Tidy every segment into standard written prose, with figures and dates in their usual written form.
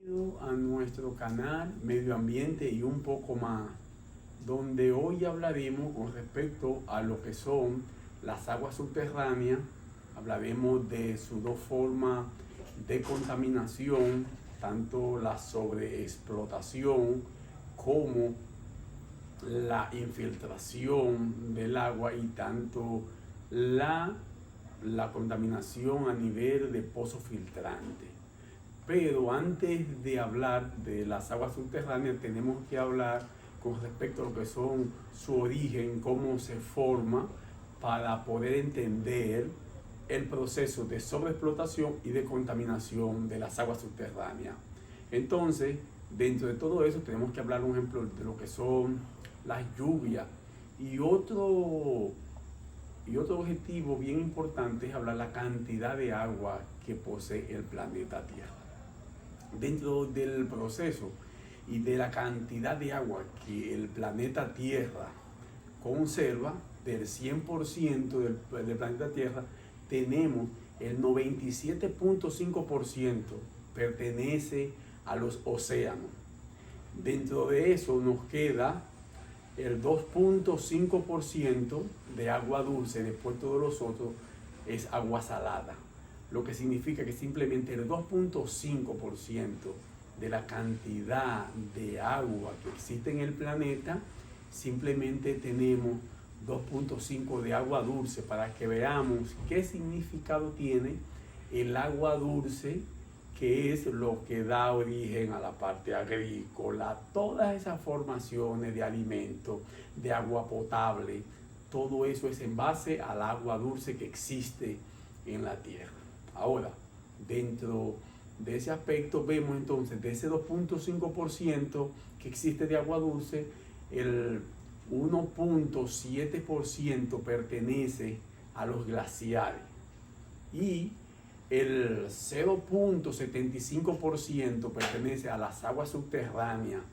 A nuestro canal Medio Ambiente y un poco más, donde hoy hablaremos con respecto a lo que son las aguas subterráneas. Hablaremos de sus dos formas de contaminación, tanto la sobreexplotación como la infiltración del agua y tanto la contaminación a nivel de pozo filtrante. Pero antes de hablar de las aguas subterráneas, tenemos que hablar con respecto a lo que son su origen, cómo se forma, para poder entender el proceso de sobreexplotación y de contaminación de las aguas subterráneas. Entonces, dentro de todo eso, tenemos que hablar, un ejemplo, de lo que son las lluvias. Y otro objetivo bien importante es hablar la cantidad de agua que posee el planeta Tierra. Dentro del proceso y de la cantidad de agua que el planeta Tierra conserva, del 100% del planeta Tierra, tenemos el 97.5% pertenece a los océanos. Dentro de eso nos queda el 2.5% de agua dulce, después todos los otros es agua salada. Lo que significa que simplemente el 2.5% de la cantidad de agua que existe en el planeta, simplemente tenemos 2.5 de agua dulce, para que veamos qué significado tiene el agua dulce, que es lo que da origen a la parte agrícola, todas esas formaciones de alimentos, de agua potable, todo eso es en base al agua dulce que existe en la Tierra. Ahora, dentro de ese aspecto vemos entonces, de ese 2.5% que existe de agua dulce, el 1.7% pertenece a los glaciares y el 0.75% pertenece a las aguas subterráneas,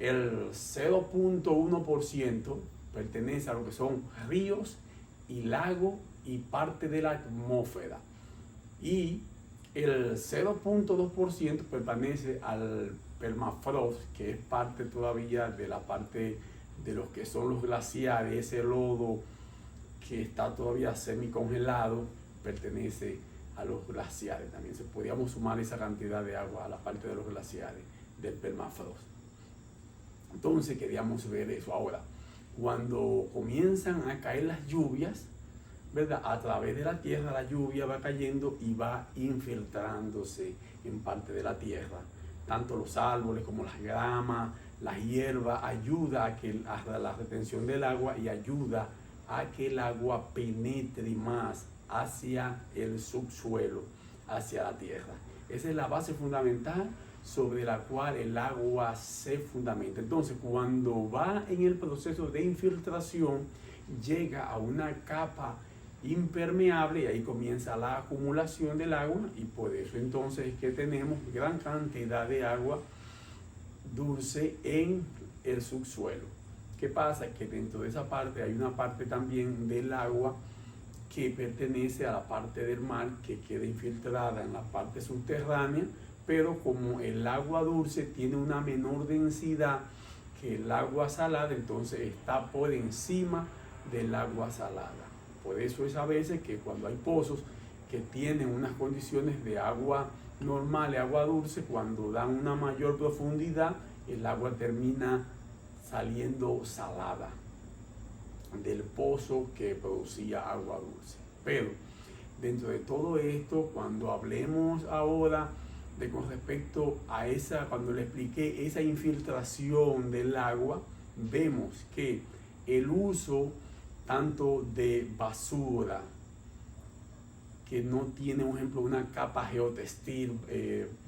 el 0.1% pertenece a lo que son ríos y lagos y parte de la atmósfera, y el 0.2% pertenece al permafrost, que es parte todavía de la parte de lo que son los glaciares. Ese lodo que está todavía semicongelado pertenece a los glaciares. También podríamos sumar esa cantidad de agua a la parte de los glaciares del permafrost. Entonces queríamos ver eso. Ahora, cuando comienzan a caer las lluvias, ¿verdad?, a través de la tierra, la lluvia va cayendo y va infiltrándose en parte de la tierra. Tanto los árboles como las gramas, la hierba, ayuda a la retención del agua y ayuda a que el agua penetre más hacia el subsuelo, hacia la tierra. Esa es la base fundamental sobre la cual el agua se fundamenta. Entonces, cuando va en el proceso de infiltración, llega a una capa impermeable y ahí comienza la acumulación del agua, y por eso entonces es que tenemos gran cantidad de agua dulce en el subsuelo. ¿Qué pasa? Que dentro de esa parte hay una parte también del agua que pertenece a la parte del mar, que queda infiltrada en la parte subterránea, pero como el agua dulce tiene una menor densidad que el agua salada, entonces está por encima del agua salada. Por eso es a veces que cuando hay pozos que tienen unas condiciones de agua normal, agua dulce, cuando dan una mayor profundidad, el agua termina saliendo salada del pozo que producía agua dulce. Pero dentro de todo esto, cuando hablemos ahora de con respecto a cuando le expliqué esa infiltración del agua, vemos que el uso tanto de basura que no tiene, por ejemplo, una capa geotextil,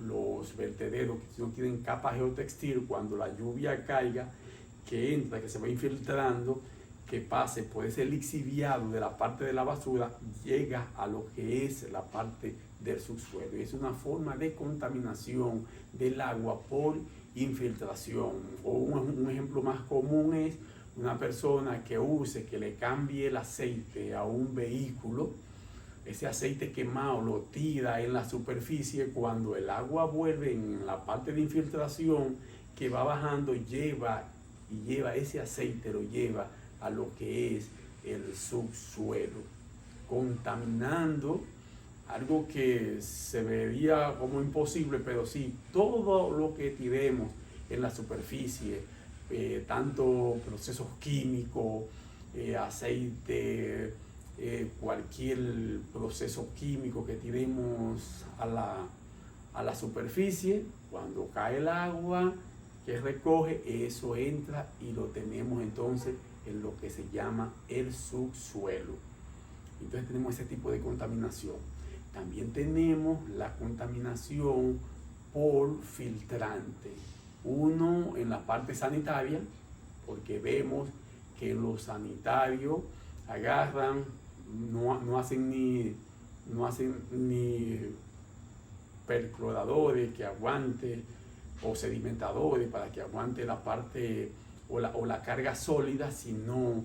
los vertederos que no tienen capa geotextil, cuando la lluvia caiga, que entra, que se va infiltrando, que pase por ese lixiviado de la parte de la basura, llega a lo que es la parte del subsuelo. Y es una forma de contaminación del agua por infiltración. O un ejemplo más común es una persona que le cambie el aceite a un vehículo, ese aceite quemado lo tira en la superficie. Cuando el agua vuelve en la parte de infiltración que va bajando, lleva ese aceite, lo lleva a lo que es el subsuelo, contaminando algo que se vería como imposible, pero sí, todo lo que tiremos en la superficie, tanto procesos químicos, aceite, cualquier proceso químico que tiremos a la superficie, cuando cae el agua que recoge, eso entra y lo tenemos entonces en lo que se llama el subsuelo. Entonces tenemos ese tipo de contaminación. También tenemos la contaminación por filtrante. Uno en la parte sanitaria, porque vemos que los sanitarios agarran, no hacen ni percloradores que aguante, o sedimentadores para que aguante la parte o la carga sólida, sino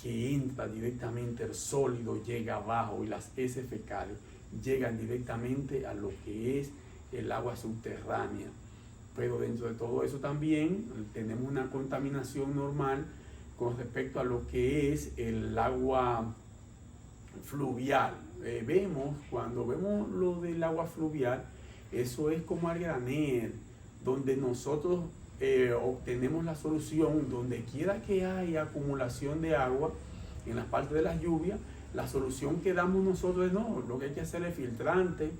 que entra directamente el sólido, llega abajo, y las heces fecales llegan directamente a lo que es el agua subterránea. Pero dentro de todo eso también tenemos una contaminación normal con respecto a lo que es el agua fluvial. Cuando vemos lo del agua fluvial, eso es como al granel, donde nosotros obtenemos la solución. Donde quiera que haya acumulación de agua en las partes de las lluvias, la solución que damos nosotros es no, lo que hay que hacer es filtrante,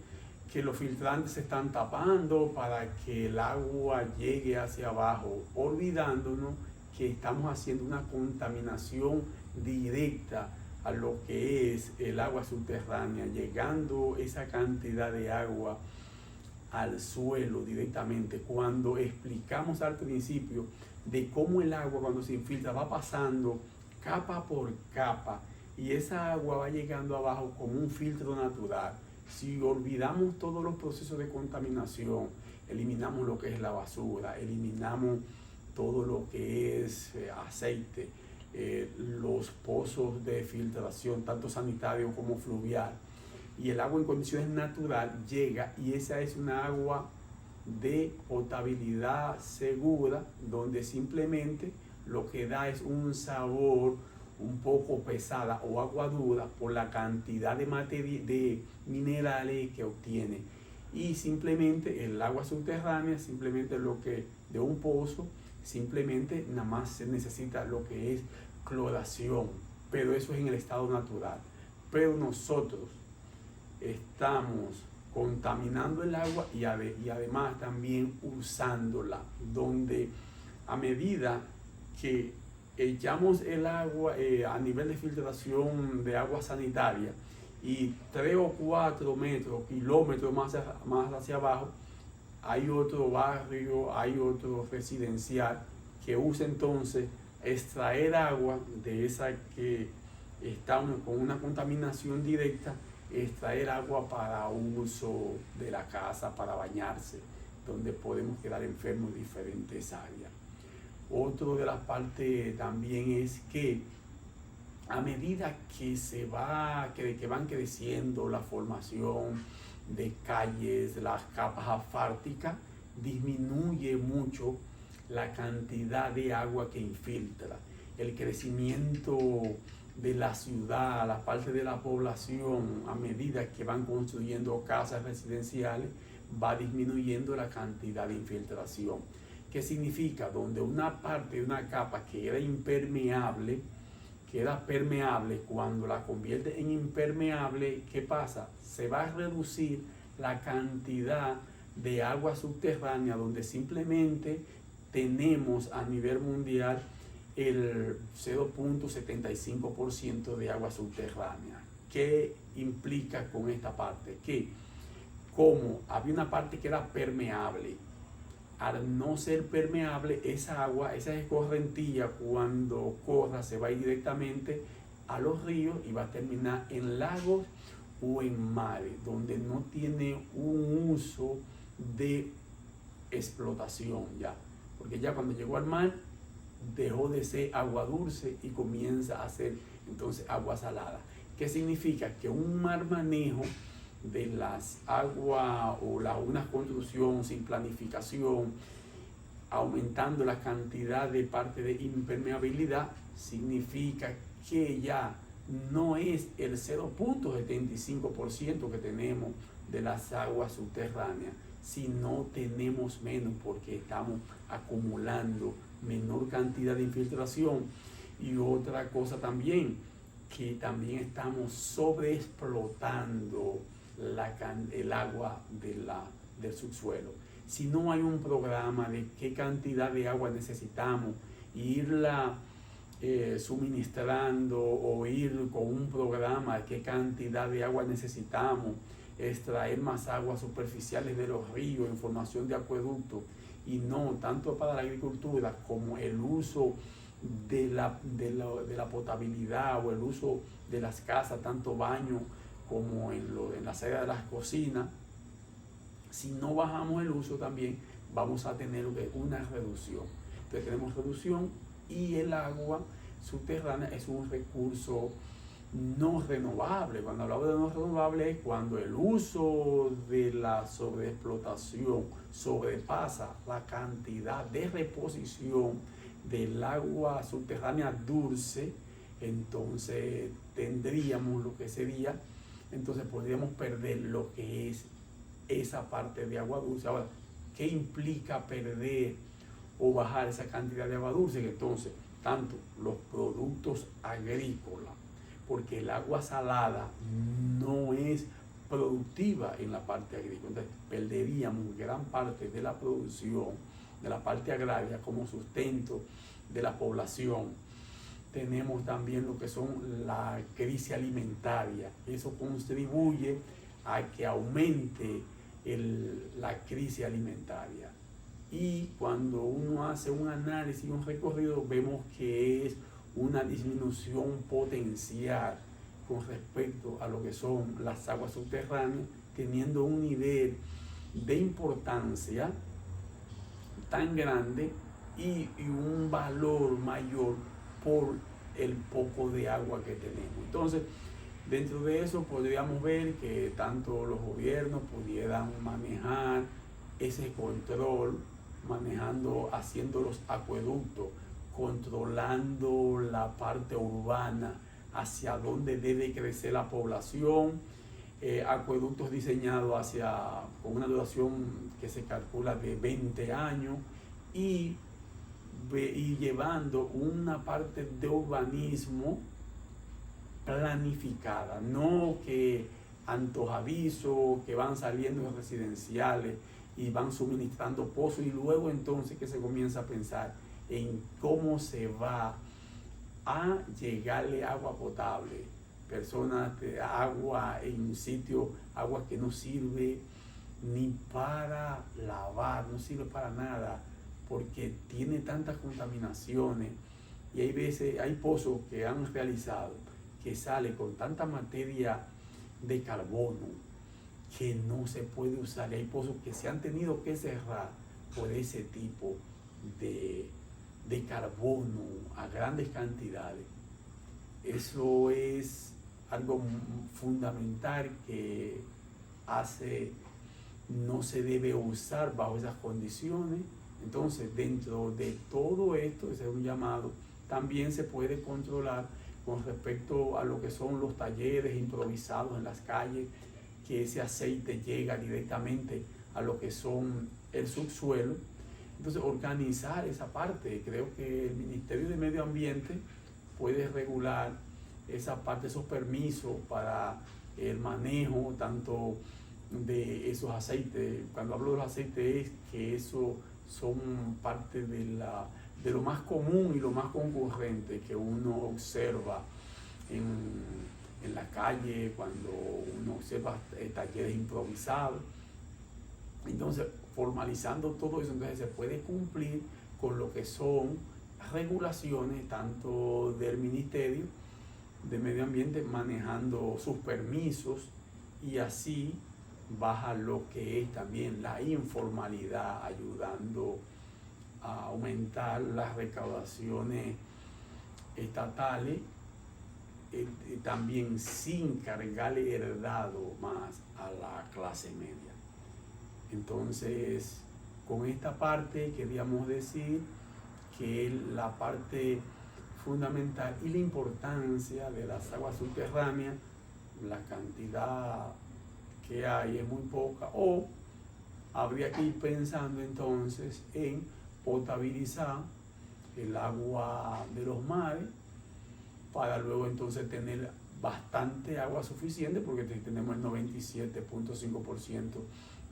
que los filtrantes se están tapando para que el agua llegue hacia abajo, olvidándonos que estamos haciendo una contaminación directa a lo que es el agua subterránea, llegando esa cantidad de agua al suelo directamente. Cuando explicamos al principio de cómo el agua, cuando se infiltra, va pasando capa por capa, y esa agua va llegando abajo como un filtro natural. Si olvidamos todos los procesos de contaminación, eliminamos lo que es la basura, eliminamos todo lo que es aceite, los pozos de filtración, tanto sanitario como fluvial, y el agua en condiciones naturales llega, y esa es una agua de potabilidad segura, donde simplemente lo que da es un sabor un poco pesada o agua dura por la cantidad de minerales que obtiene. Y simplemente el agua subterránea, simplemente lo que de un pozo, simplemente nada más se necesita lo que es cloración, pero eso es en el estado natural. Pero nosotros estamos contaminando el agua y además también usándola, donde a medida que echamos el agua a nivel de filtración de agua sanitaria, y 3 o 4 kilómetros más hacia abajo, hay otro barrio, hay otro residencial que usa entonces extraer agua de esa que está con una contaminación directa, extraer agua para uso de la casa, para bañarse, donde podemos quedar enfermos en diferentes áreas. Otra de las partes también es que a medida que que van creciendo la formación de calles, las capas asfálticas, disminuye mucho la cantidad de agua que infiltra. El crecimiento de la ciudad, la parte de la población, a medida que van construyendo casas residenciales, va disminuyendo la cantidad de infiltración. ¿Qué significa? Donde una parte de una capa que era impermeable, queda permeable, cuando la convierte en impermeable, ¿qué pasa? Se va a reducir la cantidad de agua subterránea, donde simplemente tenemos a nivel mundial el 0.75% de agua subterránea. ¿Qué implica con esta parte? Que como había una parte que era permeable, al no ser permeable, esa agua, esa escorrentía, cuando corra, se va a ir directamente a los ríos y va a terminar en lagos o en mares, donde no tiene un uso de explotación ya. Porque ya cuando llegó al mar, dejó de ser agua dulce y comienza a ser entonces agua salada. ¿Qué significa? Que un mal manejo de las aguas o una construcción sin planificación, aumentando la cantidad de parte de impermeabilidad, significa que ya no es el 0,75% que tenemos de las aguas subterráneas, sino tenemos menos porque estamos acumulando menor cantidad de infiltración. Y otra cosa también, que también estamos sobreexplotando el agua del subsuelo. Si no hay un programa de qué cantidad de agua necesitamos, irla suministrando o ir con un programa de qué cantidad de agua necesitamos, extraer más aguas superficiales de los ríos en formación de acueductos, y no tanto para la agricultura como el uso de la potabilidad o el uso de las casas, tanto baño como en las áreas de las cocinas. Si no bajamos el uso también vamos a tener una reducción. Entonces tenemos reducción, y el agua subterránea es un recurso no renovable. Cuando hablamos de no renovable es cuando el uso de la sobreexplotación sobrepasa la cantidad de reposición del agua subterránea dulce. Entonces tendríamos lo que sería, entonces podríamos perder lo que es esa parte de agua dulce. Ahora, ¿qué implica perder o bajar esa cantidad de agua dulce? Que entonces, tanto los productos agrícolas, porque el agua salada no es productiva en la parte agrícola, entonces perderíamos gran parte de la producción, de la parte agraria como sustento de la población. Tenemos también lo que son la crisis alimentaria. Eso contribuye a que aumente la crisis alimentaria. Y cuando uno hace un análisis y un recorrido, vemos que es una disminución potencial con respecto a lo que son las aguas subterráneas, teniendo un nivel de importancia tan grande y un valor mayor por el poco de agua que tenemos. Entonces, dentro de eso podríamos ver que tanto los gobiernos pudieran manejar ese control, haciendo los acueductos, controlando la parte urbana, hacia dónde debe crecer la población, acueductos diseñados con una duración que se calcula de 20 años, y llevando una parte de urbanismo planificada, no que antojadizo, que van saliendo residenciales y van suministrando pozos, y luego entonces que se comienza a pensar en cómo se va a llegarle agua potable, agua en sitio, agua que no sirve ni para lavar, no sirve para nada, porque tiene tantas contaminaciones. Y hay pozos que han realizado que sale con tanta materia de carbono que no se puede usar. Y hay pozos que se han tenido que cerrar por ese tipo de carbono a grandes cantidades. Eso es algo fundamental que no se debe usar bajo esas condiciones. Entonces, dentro de todo esto, ese es un llamado. También se puede controlar con respecto a lo que son los talleres improvisados en las calles, que ese aceite llega directamente a lo que son el subsuelo. Entonces, organizar esa parte. Creo que el Ministerio de Medio Ambiente puede regular esa parte, esos permisos para el manejo tanto de esos aceites. Cuando hablo de los aceites es que eso son parte de lo más común y lo más concurrente que uno observa en la calle, cuando uno observa talleres improvisados. Entonces, formalizando todo eso, entonces se puede cumplir con lo que son regulaciones tanto del Ministerio de Medio Ambiente, manejando sus permisos, y así baja lo que es también la informalidad, ayudando a aumentar las recaudaciones estatales también sin cargarle el dado más a la clase media. Entonces, con esta parte queríamos decir que la parte fundamental y la importancia de las aguas subterráneas, la cantidad que hay es muy poca, o habría que ir pensando entonces en potabilizar el agua de los mares para luego entonces tener bastante agua suficiente, porque tenemos el 97.5%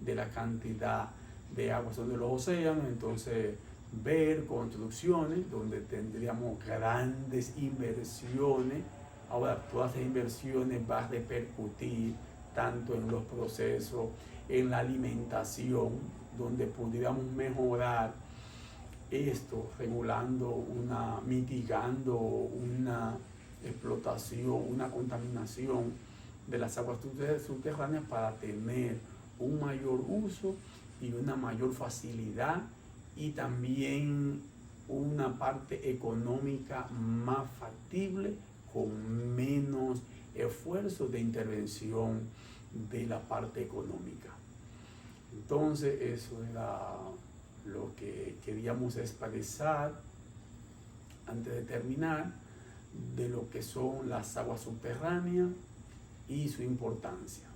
de la cantidad de agua son de los océanos. Entonces ver construcciones donde tendríamos grandes inversiones. Ahora todas esas inversiones van a repercutir tanto en los procesos, en la alimentación, donde pudiéramos mejorar esto, mitigando una explotación, una contaminación de las aguas subterráneas para tener un mayor uso y una mayor facilidad, y también una parte económica más factible con menos esfuerzo de intervención de la parte económica. Entonces eso era lo que queríamos expresar antes de terminar de lo que son las aguas subterráneas y su importancia.